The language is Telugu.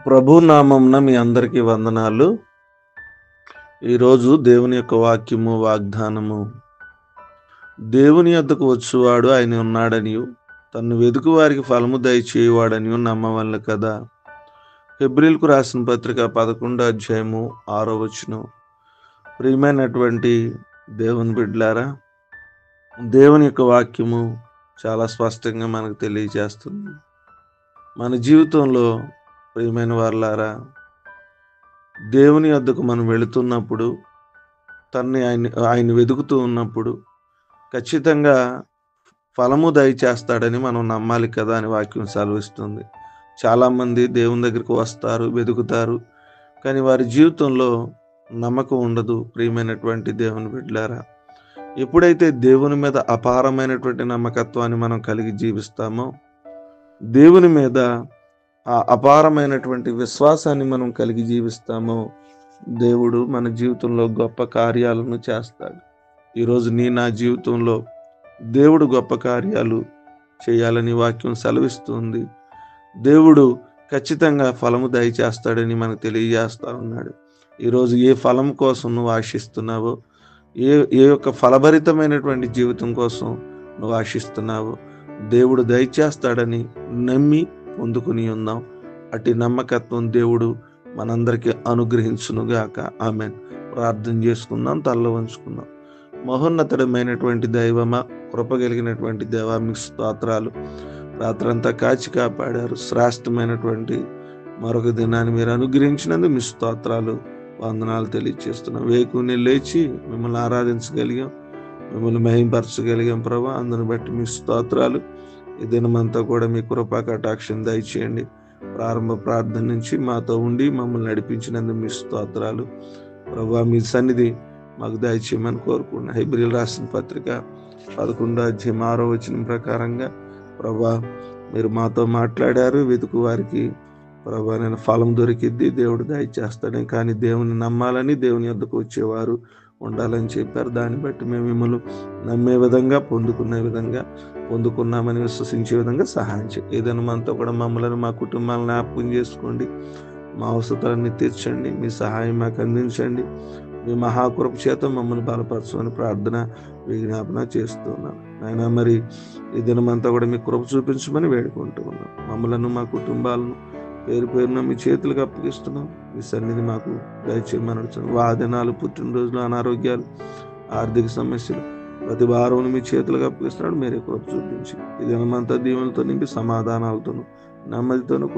ప్రభు నామంన మీ అందరికీ వందనాలు. ఈరోజు దేవుని యొక్క వాక్యము, వాగ్దానము. దేవుని యొద్దకు వచ్చువాడు ఆయన ఉన్నాడనియు, తన్ను వెదుకు వారికి ఫలము దయచేయువాడనియు నమ్మవలెను కదా. హెబ్రీయులకు రాసిన పత్రిక 11 అధ్యాయము 6వ వచనం. ప్రియమైనటువంటి దేవుని బిడ్డలారా, దేవుని యొక్క వాక్యము చాలా స్పష్టంగా మనకు తెలియజేస్తుంది. మన జీవితంలో ప్రియమైన వారలారా, దేవుని యొద్దకు మనం వెళుతున్నప్పుడు, ఆయన వెతుకుతూ ఉన్నప్పుడు ఖచ్చితంగా ఫలము దయచేస్తాడని మనం నమ్మాలి కదా అని వాక్యం సెలవిస్తుంది. చాలామంది దేవుని దగ్గరికి వస్తారు, వెతుకుతారు, కానీ వారి జీవితంలో నమ్మకం ఉండదు. ప్రియమైనటువంటి దేవుని బిడ్డలారా, ఎప్పుడైతే దేవుని మీద అపారమైనటువంటి నమ్మకత్వాన్ని మనం కలిగి జీవిస్తామో, దేవుని మీద ఆ అపారమైనటువంటి విశ్వాసాన్ని మనం కలిగి జీవిస్తామో, దేవుడు మన జీవితంలో గొప్ప కార్యాలను చేస్తాడు. ఈరోజు నా జీవితంలో దేవుడు గొప్ప కార్యాలు చేయాలని వాక్యం సెలవిస్తుంది. దేవుడు ఖచ్చితంగా ఫలము దయచేస్తాడని మనకు తెలియజేస్తా ఉన్నాడు. ఈరోజు ఏ ఫలం కోసం నువ్వు ఆశిస్తున్నావో, ఏ యొక్క ఫలభరితమైనటువంటి జీవితం కోసం నువ్వు ఆశిస్తున్నావో, దేవుడు దయచేస్తాడని నమ్మి పొందుకుని ఉందాం. అట్టి నమ్మకత్వం దేవుడు మనందరికీ అనుగ్రహించునుగాక. ఆమేన్. ప్రార్థన చేసుకుందాం, తల్ల వంచుకుందాం. మహోన్నతమైనటువంటి దైవమా, కృప కలిగినటువంటి దేవా, మీకు స్తోత్రాలు. రాత్రంతా కాచి కాపాడారు. శ్రేష్టమైనటువంటి మరొక దినాన్ని మీరు అనుగ్రహించినందుకు మీ స్తోత్రాలు, వందనాలు తెలియజేస్తున్నాం. వేకుని లేచి మిమ్మల్ని ఆరాధించగలిగాం, మిమ్మల్ని మహింపరచగలిగాం ప్రభా. అందుని బట్టి మీ స్తోత్రాలు. ఈ దినమంతా కూడా మీ కృపా కటాక్షం దయచేయండి. ప్రారంభ ప్రార్థన నుంచి మాతో ఉండి మమ్మల్ని నడిపించినందుకు మీ స్తోత్రాలు ప్రభా. మీ సన్నిధి మాకు దయచేయమని కోరుకున్నాను. హెబ్రీయులకు రాసిన పత్రిక 11 అధ్యాయం 6వ వచనం ప్రకారంగా ప్రభా మీరు మాతో మాట్లాడారు. వెతుకు వారికి ప్రభా నేను ఫలం దొరికిద్ది, దేవుడు దయచేస్తాడని. కానీ దేవుని నమ్మాలని, దేవుని యొద్దకు వచ్చేవారు ఉండాలని చెప్పారు. దాన్ని బట్టి మేము మిమ్మల్ని నమ్మే విధంగా, పొందుకునే విధంగా, పొందుకున్నామని విశ్వసించే విధంగా సహాయం చేయండి. ఏదైనా మనతో కూడా మమ్మల్ని, మా కుటుంబాలను జ్ఞాపకం చేసుకోండి. మా అవసరాన్ని తీర్చండి. మీ సహాయం మాకు అందించండి. మీ మహాకృప చేత మమ్మల్ని బలపరచమని ప్రార్థన, విజ్ఞాపన చేస్తున్నాం. అయినా మరి ఈ దినమంతా కూడా మీ కృప చూపించమని వేడుకుంటూ ఉన్నాం. మమ్మలను, మా కుటుంబాలను పేరు పేరున మీ చేతులకు అప్పగిస్తున్నాం. మీ సన్నిధి మాకు దయచేయమని అడుగుతున్నాం. వాదనాలు, పుట్టినరోజులు, అనారోగ్యాలు, ఆర్థిక సమస్యలు, ప్రతి వారం మీ చేతులకు అప్పగిస్తున్నాడు. మీరే కృప చూపించి ఈ దినమంతా దీవులతో నింపి సమాధానాలతోనూ, నెమ్మదితోనూ